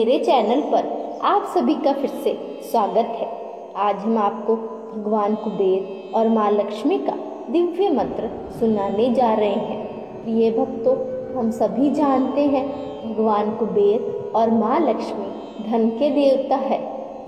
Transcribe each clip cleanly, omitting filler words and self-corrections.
मेरे चैनल पर आप सभी का फिर से स्वागत है। आज हम आपको भगवान कुबेर और माँ लक्ष्मी का दिव्य मंत्र सुनाने जा रहे हैं। प्रिय भक्तों, हम सभी जानते हैं भगवान कुबेर और माँ लक्ष्मी धन के देवता है।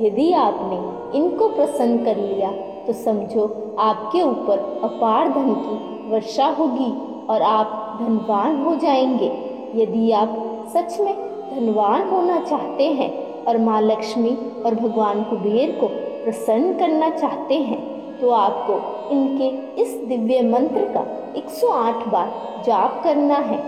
यदि आपने इनको प्रसन्न कर लिया तो समझो आपके ऊपर अपार धन की वर्षा होगी और आप धनवान हो जाएंगे। यदि आप सच में धनवान होना चाहते हैं और माँ लक्ष्मी और भगवान कुबेर को प्रसन्न करना चाहते हैं तो आपको इनके इस दिव्य मंत्र का 108 बार जाप करना है।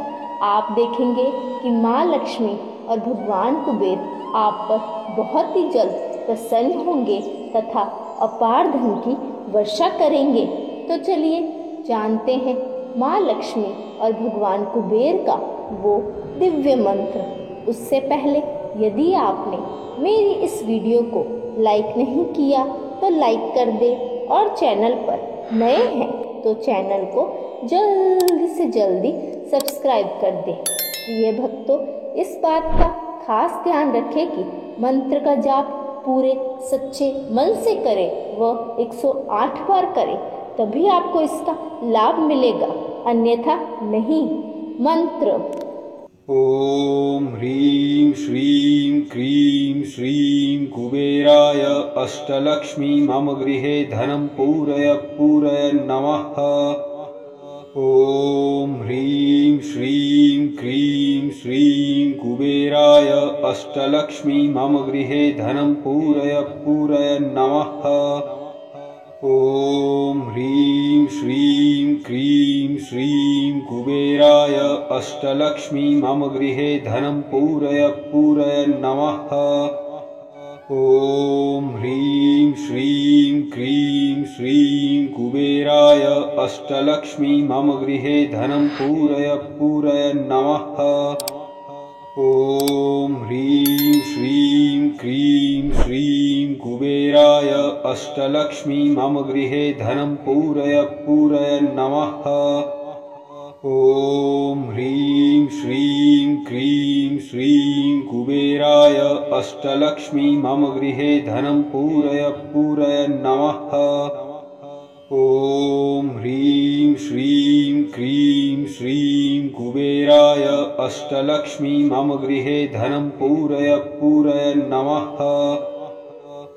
आप देखेंगे कि माँ लक्ष्मी और भगवान कुबेर आप पर बहुत ही जल्द प्रसन्न होंगे तथा अपार धन की वर्षा करेंगे। तो चलिए जानते हैं माँ लक्ष्मी और भगवान कुबेर का वो दिव्य मंत्र। उससे पहले यदि आपने मेरी इस वीडियो को लाइक नहीं किया तो लाइक कर दे और चैनल पर नए हैं तो चैनल को जल्दी से जल्दी सब्सक्राइब कर दे। प्रिय भक्तों, इस बात का खास ध्यान रखें कि मंत्र का जाप पूरे सच्चे मन से करें व 108 बार करें, तभी आपको इसका लाभ मिलेगा, अन्यथा नहीं। मंत्र: ओम ह्रीं श्रीं क्रीं श्रीं कुबेराय अष्टलक्ष्मी मम गृहे धनं पूरय पूरय नमः। ओम ह्रीं श्रीं क्रीं श्रीं कुबेराय अष्टलक्ष्मी मम गृहे धनं पूरय पूरय नमः। ओम ह्रीं श्रीं क्रीं श्रीं कुबेराय अष्टलक्ष्मी मम गृहे धनं पूरय पूरय नमः। ओम ह्रीं श्रीं क्रीं श्रीं कुबेराय अष्टलक्ष्मी मम गृहे धनं पूरय पूरय नमः। ओम ह्रीं श्रीं क्रीं श्रीं कुबेराय अष्टलक्ष्मी मम गृहे धनं पूरय पूरय नमः। ओम ह्रीं श्रीं क्रीं श्रीं कुबेराय अष्टलक्ष्मी मम गृहे धनं पूरय पूरय नमः। ओम ह्रीं श्रीं क्रीं श्रीं कुबेराय अष्टलक्ष्मी मम गृहे धनं पूरय पूरय नमः।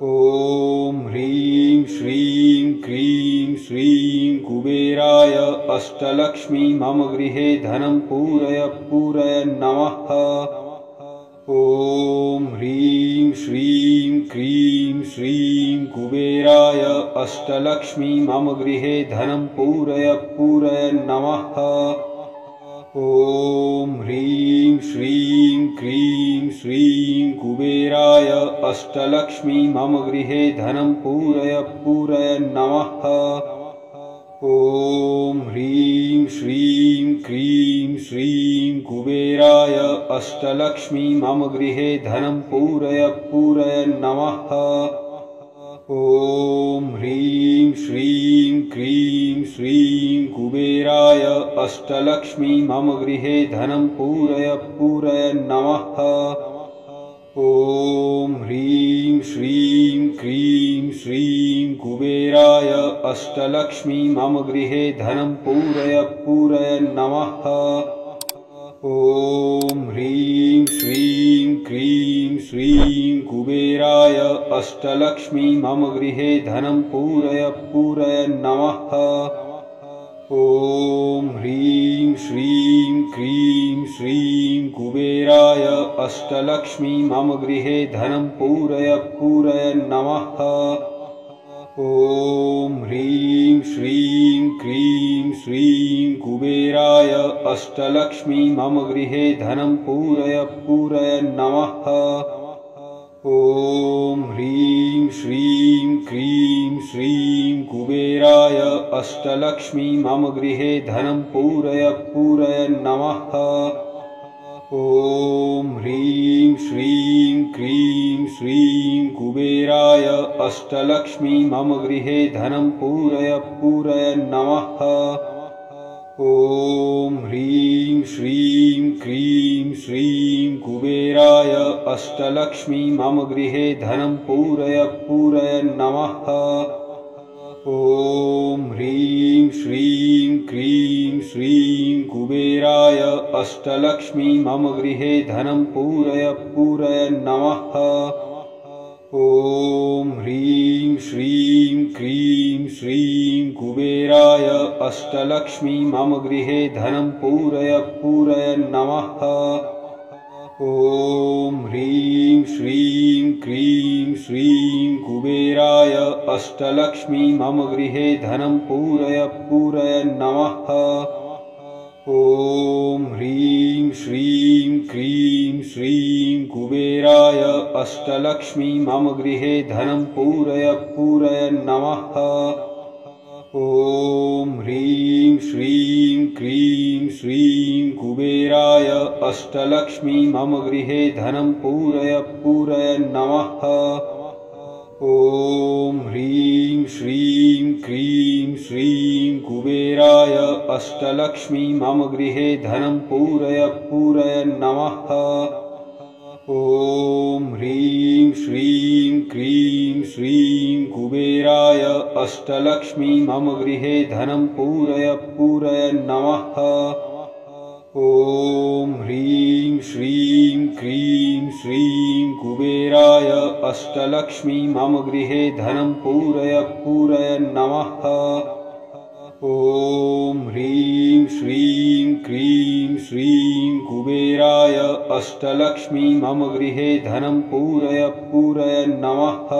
ओम ह्रीं श्रीं क्रीं श्रीं कुबेराय अष्टलक्ष्मी मम गृहे धनं पूरय पूरय नमः। ओम ह्रीं श्रीं क्रीं श्रीं कुबेराय अष्टलक्ष्मी मम गृहे धनं पूरय पूरय नमः। ओम ह्रीं श्रीं क्रीं श्रीं कुबेराय अष्टलक्ष्मी मम गृहे धनं पूरय पूरय नमः। ओम ह्रीं श्रीं क्रीं श्रीं कुबेराय अष्टलक्ष्मी मम गृहे धनं पूरय पूरय नमः। ओम ह्रीं श्रीं क्रीं श्रीं कुबेराय अष्टलक्ष्मी मम गृहे धनं पूरय पूरय नमः। ओम ह्रीं श्रीं क्रीं श्रीं कुबेराय अष्टलक्ष्मी मम गृहे धनं पूरय पूरय नमः। ओम ह्रीं श्रीं क्रीं श्रीं कुबेराय अष्टलक्ष्मी मम गृहे धनं पूरय पूरय नमः। ओम ह्रीं श्रीं क्रीं श्रीं कुबेराय अष्टलक्ष्मी मम गृहे धनं पूरय पूरय नमः। ओम ह्रीं श्रीं क्रीं श्रीं कुबेराय अष्टलक्ष्मी मम गृहे धनं पूरय पूरय नमः। ओम ह्रीं श्रीं क्रीं श्रीं कुबेराय अष्टलक्ष्मी मम गृहे धनं पूरय पूरय नमः। ओम ह्रीं श्रीं क्रीं श्रीं कुबेराय अष्टलक्ष्मी मम गृहे धनं पूरय पूरय नमः। ॐ ह्रीं श्रीं क्रीं श्रीं कुबेराय अष्टलक्ष्मी मम गृहे धनं पूरय पूरय नमः। ॐ ह्रीं श्रीं क्रीं श्रीं कुबेराय अष्टलक्ष्मी मम गृहे धनं पूरय पूरय नमः। ॐ ह्रीं श्रीं क्रीं श्रीं कुबेराय अष्टलक्ष्मी मम गृहे धनं पूरय पूरय नमः। ॐ ह्रीं श्रीं क्रीं श्रीं कुबेराय अष्टलक्ष्मी मम गृहे धनं पूरय पूरय नमः। ॐ ह्रीं श्रीं क्रीं श्रीं कुबेराय अष्टलक्ष्मी मम गृहे धनं पूरय पूरय नमः। ॐ ह्रीं श्रीं क्रीं श्रीं कुबेराय अष्टलक्ष्मी मम गृहे धनं पूरय पूरय नमः। ॐ ह्रीं श्रीं क्रीं श्रीं कुबेराय अष्टलक्ष्मी मम गृहे धनं पूरय पूरय नमः। ॐ ह्रीं श्रीं क्रीं श्रीं कुबेराय अष्टलक्ष्मी मम गृहे धनं पूरय पूरय नमः। ॐ ह्रीं श्रीं क्रीं श्रीं कुबेराय अष्टलक्ष्मी मम गृहे धनं पूरय पूरय नमः। ॐ ह्रीं श्रीं क्रीं श्रीं कुबेराय अष्टलक्ष्मी मम गृहे धनं पूरय पूरय नमः।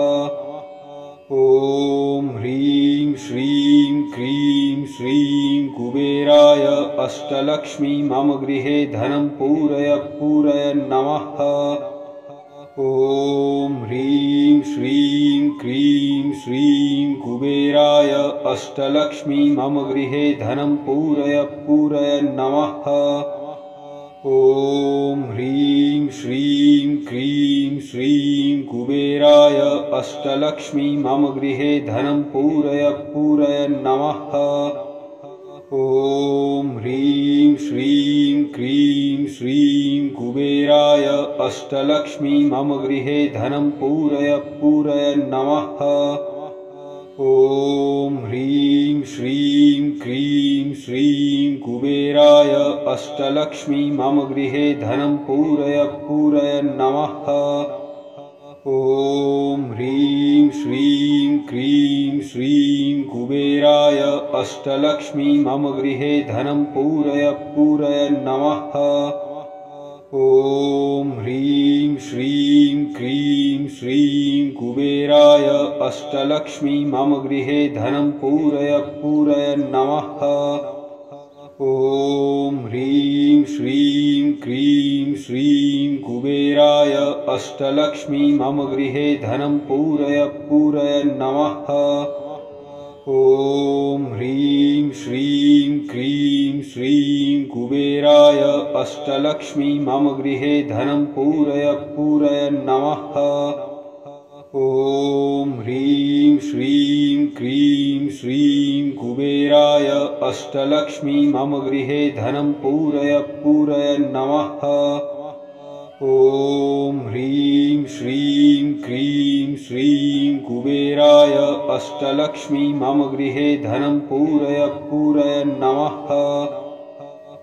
ॐ ह्रीं श्रीं क्रीं श्रीं कुबेराय अष्टलक्ष्मी मम गृहे धनं पूरय पूरय नमः। ॐ ह्रीं श्रीं क्रीं श्रीं कुबेराय अष्टलक्ष्मी मम गृहे धनं पूरय पूरय नमः। ॐ ह्रीं श्रीं क्रीं श्रीं कुबेराय अष्टलक्ष्मी मम गृहे धनं पूरय पूरय नमः। ॐ ह्रीं श्रीं क्रीं श्रीं कुबेराय अष्टलक्ष्मी मम गृहे धनं पूरय पूरय नमः। ॐ ह्रीं श्रीं क्रीं श्रीं कुबेराय अष्टलक्ष्मी मम गृहे धनं पूरय पूरय नमः। ॐ ह्रीं श्रीं क्रीं श्रीं कुबेराय अष्टलक्ष्मी मम गृहे धनं पूरय पूरय नमः। ॐ ह्रीं श्रीं क्रीं श्रीं कुबेराय अष्टलक्ष्मी मम गृहे धनं पूरय पूरय नमः। ॐ ह्रीं श्रीं क्रीं श्रीं कुबेराय अष्टलक्ष्मी मम गृहे धनं पूरय पूरय नमः। ॐ ह्रीं श्रीं क्रीं श्रीं कुबेराय अष्टलक्ष्मी मम गृहे धनं पूरय पूरय नमः। ॐ ह्रीं श्रीं क्रीं श्रीं कुबेराय अष्टलक्ष्मी मम गृहे धनं पूरय पूरय नमः। ॐ ह्रीं श्रीं क्रीं श्रीं कुबेराय अष्टलक्ष्मी मम गृहे धनं पूरय पूरय नमः।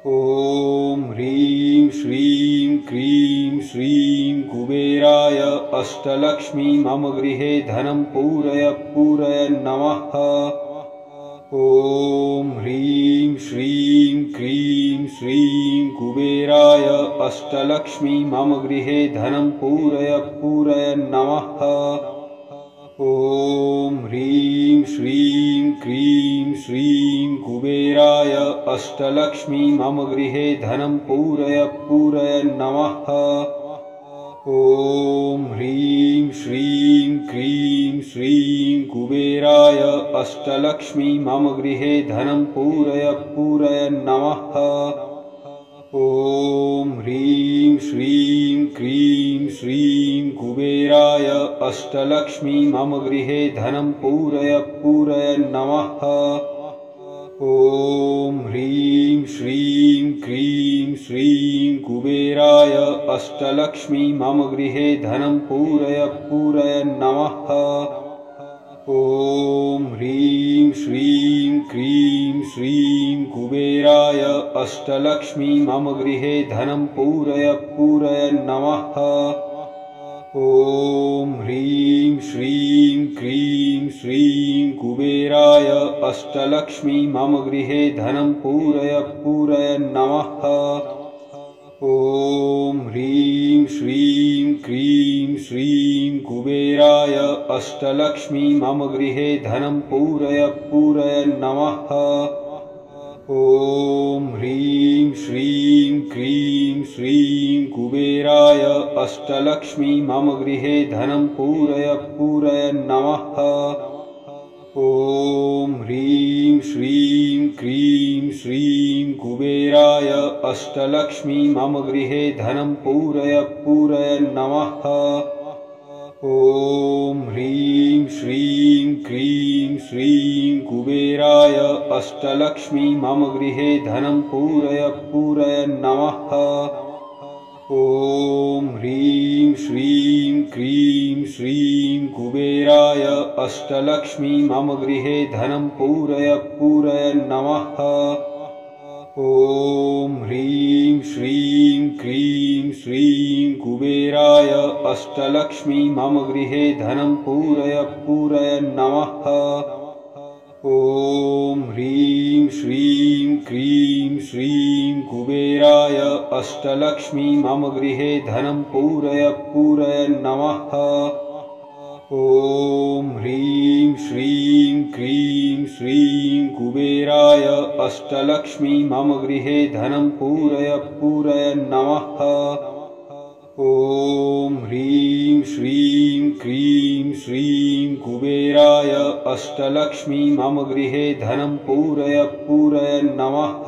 ॐ ह्रीं श्रीं क्रीं श्रीं कुबेराय अष्टलक्ष्मी मम गृहे धनं पूरय पूरय नमः। ॐ ह्रीं श्रीं क्रीं श्रीं कुबेराय अष्टलक्ष्मी मम गृहे धनं पूरय पूरय नमः। ॐ ह्रीं श्रीं क्रीं श्रीं कुबेराय अष्टलक्ष्मी मम गृहे धनं पूरय पूरय नमः। ॐ ह्रीं श्रीं क्रीं श्रीं कुबेराय अष्टलक्ष्मी मम गृहे धनं पूरय पूरय नमः। ॐ ह्रीं श्रीं क्रीं श्रीं कुबेराय अष्टलक्ष्मी मम गृहे धनं पूरय पूरय नमः। ॐ ह्रीं श्रीं क्रीं श्रीं कुबेराय अष्टलक्ष्मी मम गृहे धनं पूरय पूरय नमः। ॐ ह्रीं श्रीं क्रीं श्रीं कुबेराय अष्टलक्ष्मी मम गृहे धनं पूरय पूरय नमः। ॐ ह्रीं श्रीं क्रीं श्रीं कुबेराय अष्टलक्ष्मी मम गृहे धनं पूरय पूरय नमः। ॐ ह्रीं श्रीं क्रीं श्रीं कुबेराय अष्टलक्ष्मी मम गृहे धनं पूरय पूरय नमः। ॐ ह्रीं श्रीं क्रीं श्रीं कुबेराय अष्टलक्ष्मी मम गृहे धनं पूरय पूरय नमः। ॐ ह्रीं श्रीं क्रीं श्रीं कुबेराय अष्टलक्ष्मी मम गृहे धनं पूरय पूरय नमः। ॐ ह्रीं श्रीं क्रीं श्रीं कुबेराय अष्टलक्ष्मी मम गृहे धनं पूरय पूरय नमः। ॐ ह्रीं श्रीं क्रीं श्रीं कुबेराय अष्टलक्ष्मी मम गृहे धनं पूरय पूरय नमः। ॐ ह्रीं श्रीं क्रीं श्रीं कुबेराय अष्टलक्ष्मी मम गृहे धनं पूरय पूरय नमः। ॐ ह्रीं श्रीं क्रीं श्रीं कुबेराय अष्टलक्ष्मी मम गृहे धनं पूरय पूरय नमः। ॐ ह्रीं श्रीं क्रीं श्रीं कुबेराय अष्टलक्ष्मी मम गृहे धनं पूरय पूरय नमः। ॐ ह्रीं श्रीं क्रीं श्रीं कुबेराय अष्टलक्ष्मी मम गृहे धनं पूरय पूरय नमः।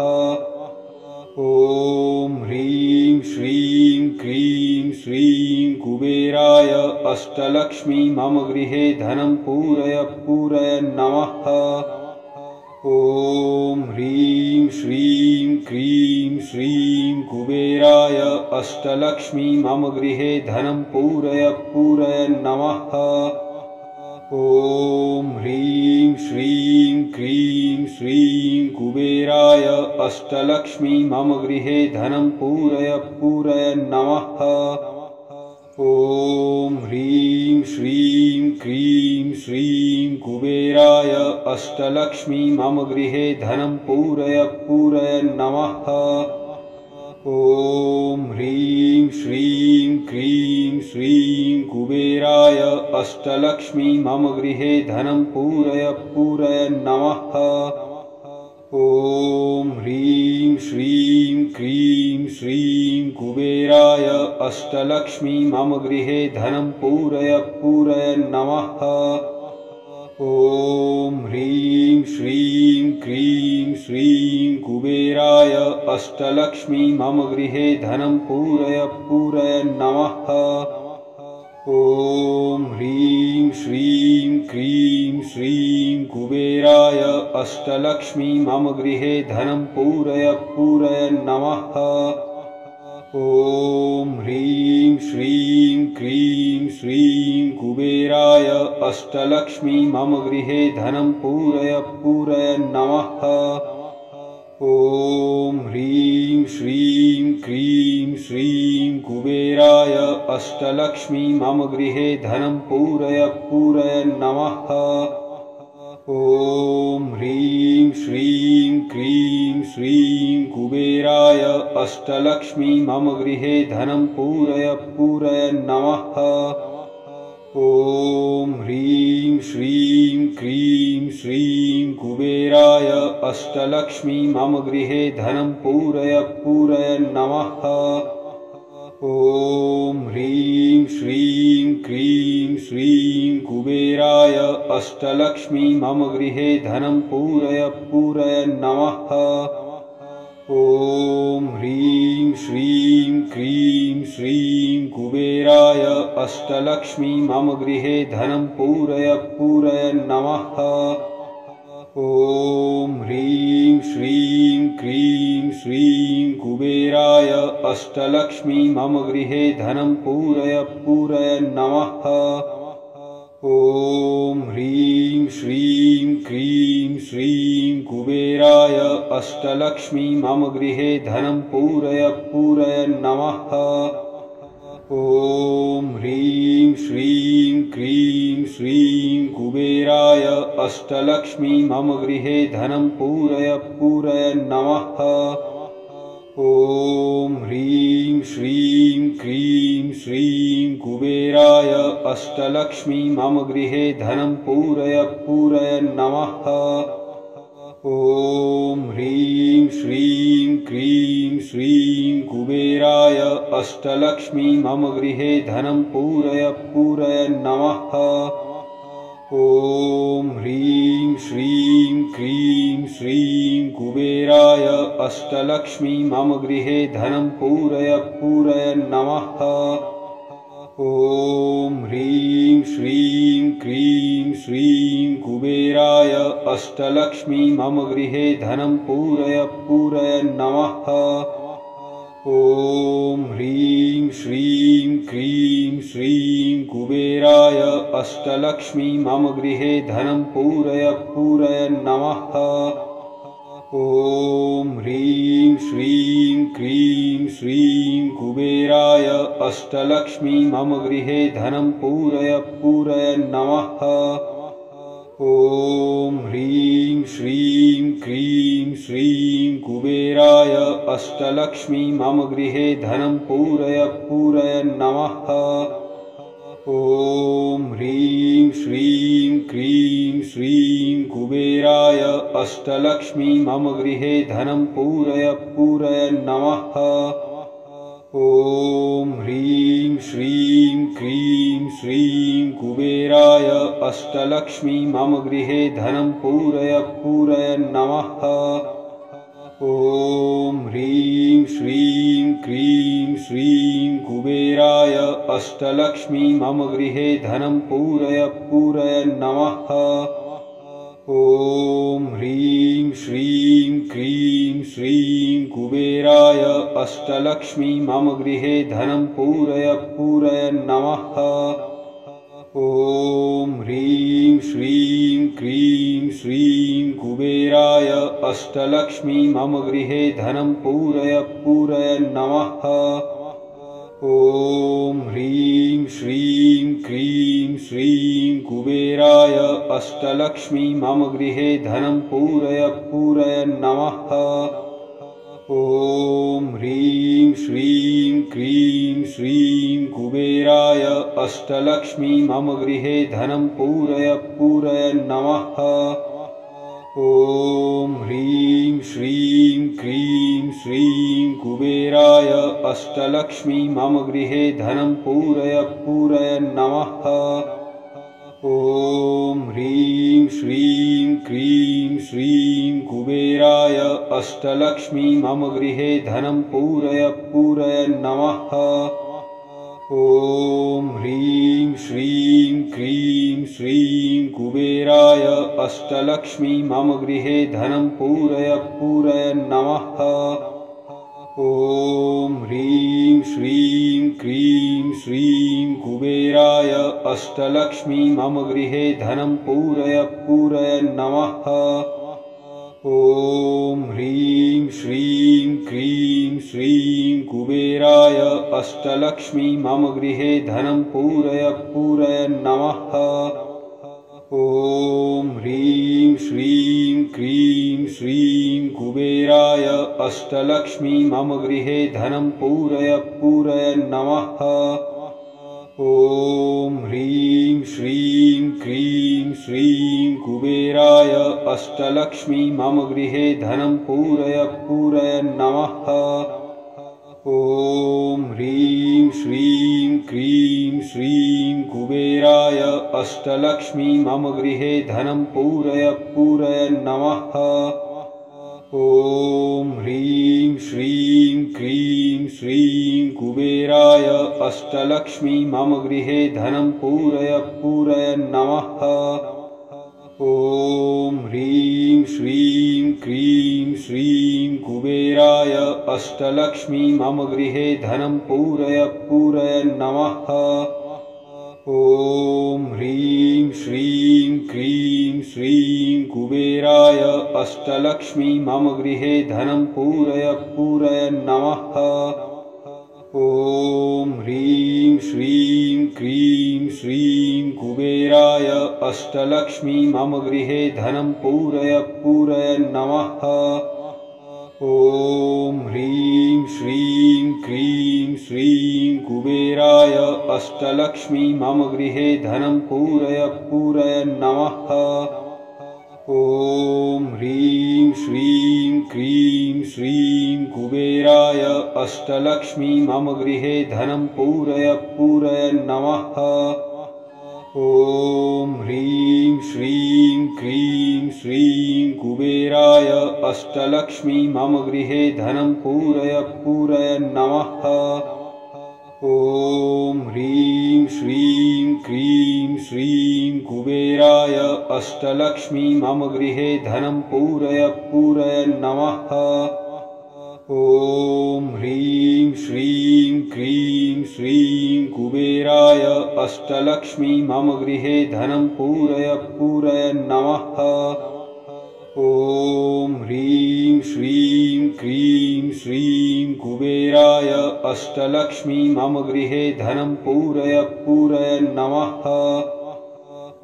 ॐ ह्रीं श्रीं क्रीं श्रीं कुबेराय अष्टलक्ष्मी मम गृहे धनं पूरय पूरय नमः। ॐ ह्रीं श्रीं क्रीं श्रीं कुबेराय अष्टलक्ष्मी मम गृहे धनं पूरय पूरय नमः। ॐ ह्रीं श्रीं क्रीं श्रीं कुबेराय अष्टलक्ष्मी मम गृहे धनं पूरय पूरय नमः। ॐ ह्रीं श्रीं क्रीं श्रीं कुबेराय अष्टलक्ष्मी मम गृहे धनं पूरय पूरय नमः। ॐ ह्रीं श्रीं क्रीं श्रीं कुबेराय अष्टलक्ष्मी मम गृहे धनं पूरय पूरय नमः। ॐ ह्रीं श्रीं क्रीं श्रीं कुबेराय अष्टलक्ष्मी मम गृहे धनं पूरय पूरय नमः। ॐ ह्रीं श्रीं क्रीं श्रीं कुबेराय अष्टलक्ष्मी मम गृहे धनं पूरय पूरय नमः। ॐ ह्रीं श्रीं क्रीं श्रीं कुबेराय अष्टलक्ष्मी मम गृहे धनं पूरय पूरय नमः। ॐ ह्रीं श्रीं क्रीं श्रीं कुबेराय अष्टलक्ष्मी मम गृहे धनं पूरय पूरय नमः। ॐ ह्रीं श्रीं क्रीं श्रीं कुबेराय अष्टलक्ष्मी मम गृहे धनं पूरय पूरय नमः। ॐ ह्रीं श्रीं क्रीं श्रीं कुबेराय अष्टलक्ष्मी मम गृहे धनं पूरय पूरय नमः। ॐ ह्रीं श्रीं क्रीं श्रीं कुबेराय अष्टलक्ष्मी मम गृहे धनं पूरय पूरय नमः। ॐ ह्रीं श्रीं क्रीं श्रीं कुबेराय अष्टलक्ष्मी मम गृहे धनं पूरय पूरय नमः। ॐ ह्रीं श्रीं क्रीं श्रीं कुबेराय अष्टलक्ष्मी मम गृहे धनं पूरय पूरय नमः। ॐ ह्रीं श्रीं क्रीं श्रीं कुबेराय अष्टलक्ष्मी मम गृहे धनं पूरय पूरय नमः। ॐ ह्रीं श्रीं क्रीं श्रीं कुबेराय अष्टलक्ष्मी मम गृहे धनं पूरय पूरय नमः। ॐ ह्रीं श्रीं क्रीं श्रीं कुबेराय अष्टलक्ष्मी मम गृहे धनं पूरय पूरय नमः। ॐ ह्रीं श्रीं क्रीं श्रीं कुबेराय अष्टलक्ष्मी मम गृहे धनं पूरय पूरय नमः। ॐ ह्रीं श्रीं क्रीं श्रीं कुबेराय अष्टलक्ष्मी मम गृहे धनं पूरय पूरय नमः। ॐ ह्रीं श्रीं क्रीं श्रीं कुबेराय अष्टलक्ष्मी मम गृहे धनं पूरय पूरय नमः। ॐ ह्रीं श्रीं क्रीं श्रीं कुबेराय अष्टलक्ष्मी मम गृहे धनं पूरय पूरय नमः। ॐ ह्रीं श्रीं क्रीं श्रीं कुबेराय अष्टलक्ष्मी मम गृहे धनं पूरय पूरय नमः। ॐ ह्रीं श्रीं क्रीं श्रीं कुबेराय अष्टलक्ष्मी मम गृहे धनं पूरय पूरय नमः। ॐ ह्रीं श्रीं क्रीं श्रीं कुबेराय अष्टलक्ष्मी मम गृहे धनं पूरय पूरय नमः। ॐ ह्रीं श्रीं क्रीं श्रीं कुबेराय अष्टलक्ष्मी मम गृहे धनं पूरय पूरय नमः। ॐ ह्रीं श्रीं क्रीं श्रीं कुबेराय अष्टलक्ष्मी मम गृहे धनं पूरय पूरय नमः। ॐ ह्रीं श्रीं क्रीं श्रीं कुबेराय अष्टलक्ष्मी मम गृहे धनं पूरय पूरय नमः। ॐ ह्रीं श्रीं क्रीं श्रीं कुबेराय अष्टलक्ष्मी मम गृहे धनं पूरय पूरय नमः। ॐ ह्रीं श्रीं क्रीं श्रीं कुबेराय अष्टलक्ष्मी मम गृहे धनं पूरय पूरय नमः। ॐ ह्रीं श्रीं क्रीं श्रीं कुबेराय अष्टलक्ष्मी मम गृहे धनं पूरय पूरय नमः। ॐ ह्रीं श्रीं क्रीं श्रीं कुबेराय अष्टलक्ष्मी मम गृहे धनं पूरय पूरय नमः। ॐ ह्रीं श्रीं क्रीं श्रीं कुबेराय अष्टलक्ष्मी मम गृहे धनं पूरय पूरय नमः। ॐ ह्रीं श्रीं क्रीं श्रीं कुबेराय अष्टलक्ष्मी मम गृहे धनं पूरय पूरय नमः। ॐ ह्रीं श्रीं क्रीं श्रीं कुबेराय अष्टलक्ष्मी मम गृहे धनं पूरय पूरय नमः। ॐ ह्रीं श्रीं क्रीं श्रीं कुबेराय अष्टलक्ष्मी मम गृहे धनं पूरय पूरय नमः। ॐ ह्रीं श्रीं क्रीं श्रीं कुबेराय अष्टलक्ष्मी मम गृहे धनं पूरय पूरय नमः। ॐ ह्रीं श्रीं क्रीं श्रीं कुबेराय अष्टलक्ष्मी मम गृहे धनं पूरय पूरय नमः। ॐ ह्रीं श्रीं क्रीं श्रीं कुबेराय अष्टलक्ष्मी मम गृहे धनं पूरय पूरय नमः। ॐ ह्रीं श्रीं क्रीं श्रीं कुबेराय अष्टलक्ष्मी मम गृहे धनं पूरय पूरय नमः। ॐ ह्रीं श्रीं क्रीं श्रीं कुबेराय अष्टलक्ष्मी मम गृहे धनं पूरय पूरय नमः। ॐ ह्रीं श्रीं क्रीं श्रीं कुबेराय अष्टलक्ष्मी मम गृहे धनं पूरय पूरय नमः। ॐ ह्रीं श्रीं क्रीं श्रीं कुबेराय अष्टलक्ष्मी मम गृहे धनं पूरय पूरय नमः। ॐ ह्रीं श्रीं क्रीं श्रीं कुबेराय अष्टलक्ष्मी मम गृहे धनं पूरय पूरय नमः। ॐ ह्रीं श्रीं क्रीं श्रीं कुबेराय अष्टलक्ष्मी मम गृहे धनं पूरय पूरय नमः। ॐ ह्रीं श्रीं क्रीं श्रीं कुबेराय अष्टलक्ष्मी मम गृहे धनं पूरय पूरय नमः। ॐ ह्रीं श्रीं क्रीं श्रीं कुबेराय अष्टलक्ष्मी मम गृहे धनं पूरय पूरय नमः। ॐ ह्रीं श्रीं क्रीं श्रीं कुबेराय अष्टलक्ष्मी मम गृहे धनं पूरय पूरय नमः। ॐ ह्रीं श्रीं क्रीं श्रीं कुबेराय अष्टलक्ष्मी मम गृहे धनं पूरय पूरय नमः। ॐ ह्रीं श्रीं क्रीं श्रीं कुबेराय अष्टलक्ष्मी मम गृहे धनं पूरय पूरय नमः।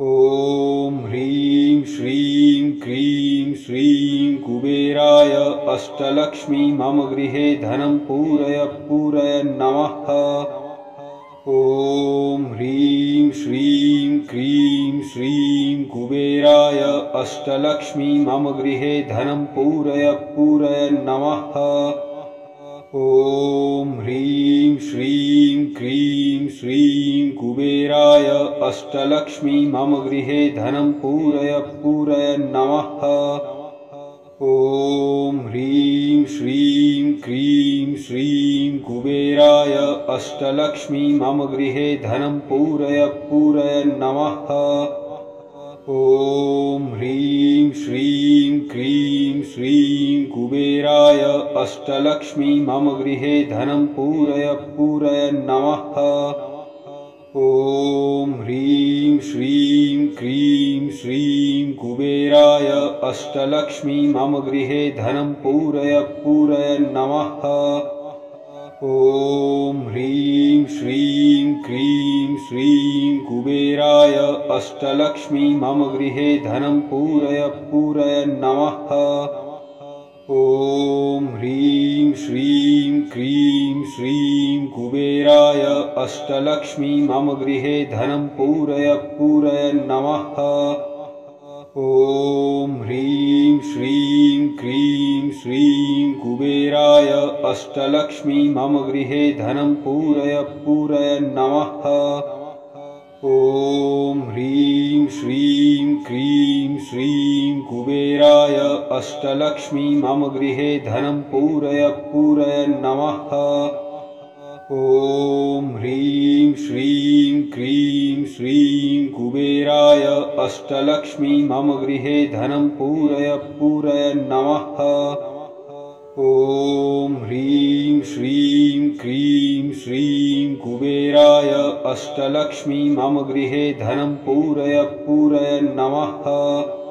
ॐ ह्रीं श्रीं क्रीं श्रीं कुबेराय अष्टलक्ष्मी मम गृहे धनं पूरय पूरय नमः। ॐ ह्रीं श्रीं क्रीं श्रीं कुबेराय अष्टलक्ष्मी मम गृहे धनं पूरय पूरय नमः। ॐ ह्रीं श्रीं क्रीं श्रीं कुबेराय अष्टलक्ष्मी मम गृहे धनं पूरय पूरय नमः। ॐ ह्रीं श्रीं क्रीं श्रीं कुबेराय अष्टलक्ष्मी मम गृहे धनं पूरय पूरय नमः। ॐ ह्रीं श्रीं क्रीं श्रीं कुबेराय अष्टलक्ष्मी मम गृहे धनं पूरय पूरय नमः। ॐ ह्रीं श्रीं क्रीं श्रीं कुबेराय अष्टलक्ष्मी मम गृहे धनं पूरय पूरय नमः। ॐ ह्रीं श्रीं क्रीं श्रीं कुबेराय अष्टलक्ष्मी मम गृहे धनं पूरय पूरय नमः। ॐ ह्रीं श्रीं क्रीं श्रीं कुबेराय अष्टलक्ष्मी मम गृहे धनं पूरय पूरय नमः। ॐ ह्रीं श्रीं क्रीं श्रीं कुबेराय अष्टलक्ष्मी मम गृहे धनं पूरय पूरय नमः। ॐ ह्रीं श्रीं क्रीं श्रीं कुबेराय अष्टलक्ष्मी मम गृहे धनं पूरय पूरय नमः। ॐ ह्रीं श्रीं क्रीं श्रीं कुबेराय अष्टलक्ष्मी मम गृहे धनं पूरय पूरय नमः। ॐ ह्रीं श्रीं क्रीं श्रीं कुबेराय अष्टलक्ष्मी मम गृहे धनं पूरय पूरय नमः।